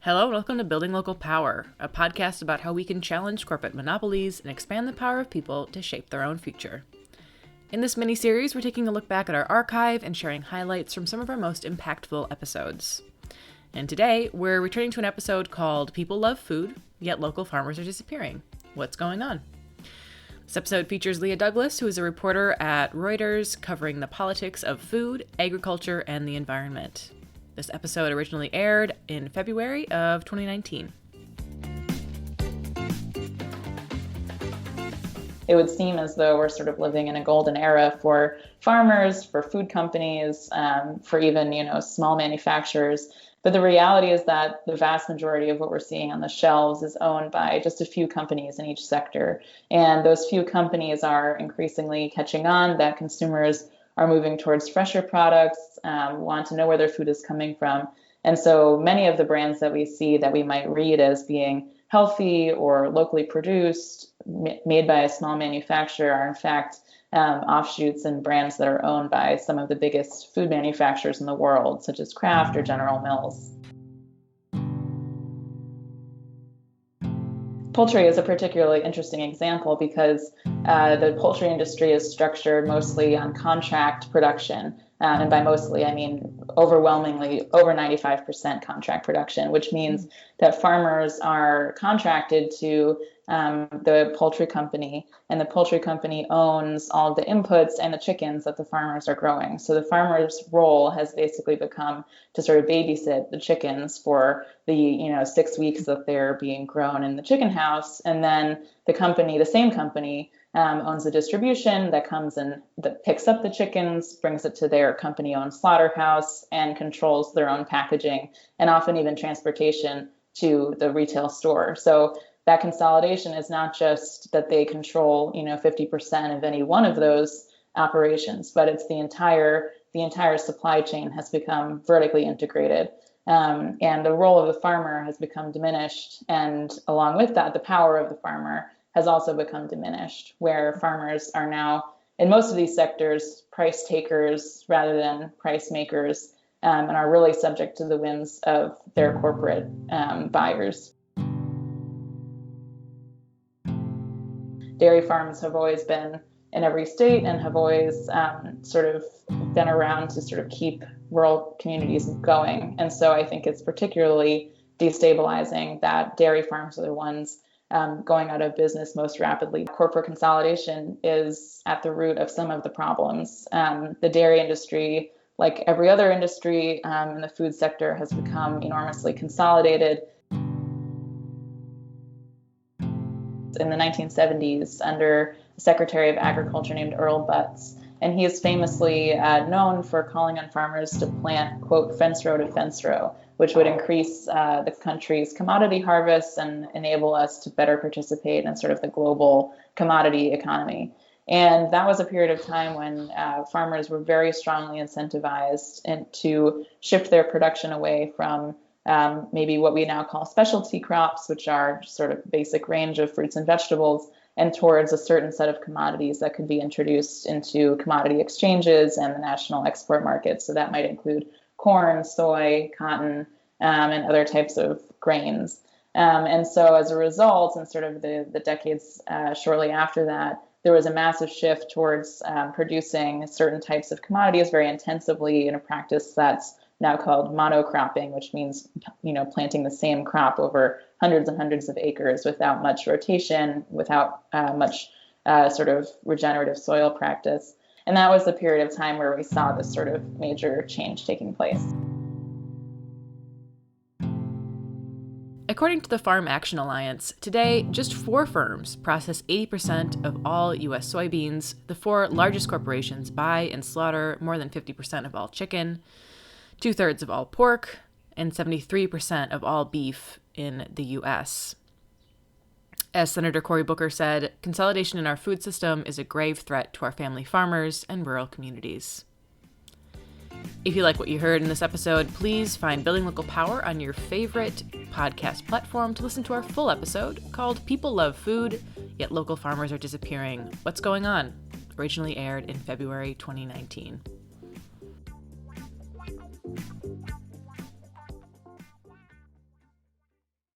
Hello and welcome to Building Local Power, a podcast about how we can challenge corporate monopolies and expand the power of people to shape their own future. In this mini-series, we're taking a look back at our archive and sharing highlights from some of our most impactful episodes. And today, we're returning to an episode called People Love Food, Yet Local Farmers Are Disappearing. What's going on? This episode features Leah Douglas, who is a reporter at Reuters covering the politics of food, agriculture, and the environment. This episode originally aired in February of 2019. It would seem as though we're sort of living in a golden era for farmers, for food companies, for even, small manufacturers. But the reality is that the vast majority of what we're seeing on the shelves is owned by just a few companies in each sector. And those few companies are increasingly catching on that consumers are moving towards fresher products, want to know where their food is coming from. And so many of the brands that we see that we might read as being healthy or locally produced, made by a small manufacturer, are in fact offshoots and brands that are owned by some of the biggest food manufacturers in the world, such as Kraft or General Mills. Poultry is a particularly interesting example because the poultry industry is structured mostly on contract production. And by mostly, I mean overwhelmingly over 95% contract production, which means that farmers are contracted to the poultry company, and the poultry company owns all the inputs and the chickens that the farmers are growing. So the farmer's role has basically become to sort of babysit the chickens for the 6 weeks that they're being grown in the chicken house, and then the same company owns the distribution that comes and that picks up the chickens, brings it to their company-owned slaughterhouse, and controls their own packaging and often even transportation to the retail store. So that consolidation is not just that they control 50% of any one of those operations, but it's the entire supply chain has become vertically integrated. And the role of the farmer has become diminished. And along with that, the power of the farmer has also become diminished, where farmers are now, in most of these sectors, price takers rather than price makers, and are really subject to the whims of their corporate buyers. Dairy farms have always been in every state and have always sort of been around to sort of keep rural communities going. And so I think it's particularly destabilizing that dairy farms are the ones going out of business most rapidly. Corporate consolidation is at the root of some of the problems. The dairy industry, like every other industry in the food sector, has become enormously consolidated. In the 1970s, under a Secretary of Agriculture named Earl Butz, and he is famously known for calling on farmers to plant, quote, fence row to fence row, which would increase the country's commodity harvests and enable us to better participate in sort of the global commodity economy. And that was a period of time when farmers were very strongly incentivized to shift their production away from maybe what we now call specialty crops, which are sort of basic range of fruits and vegetables, and towards a certain set of commodities that could be introduced into commodity exchanges and the national export markets. So that might include corn, soy, cotton, and other types of grains. And so as a result, in sort of the decades shortly after that, there was a massive shift towards producing certain types of commodities very intensively in a practice that's now called monocropping, which means, planting the same crop over hundreds and hundreds of acres without much rotation, without much sort of regenerative soil practice. And that was the period of time where we saw this sort of major change taking place. According to the Farm Action Alliance, today, just 4 firms process 80% of all U.S. soybeans. The 4 largest corporations buy and slaughter more than 50% of all chicken, 2/3 of all pork, and 73% of all beef in the U.S. As Senator Cory Booker said, consolidation in our food system is a grave threat to our family farmers and rural communities. If you like what you heard in this episode, please find Building Local Power on your favorite podcast platform to listen to our full episode called People Love Food, Yet Local Farmers Are Disappearing. What's Going On? Originally aired in February 2019.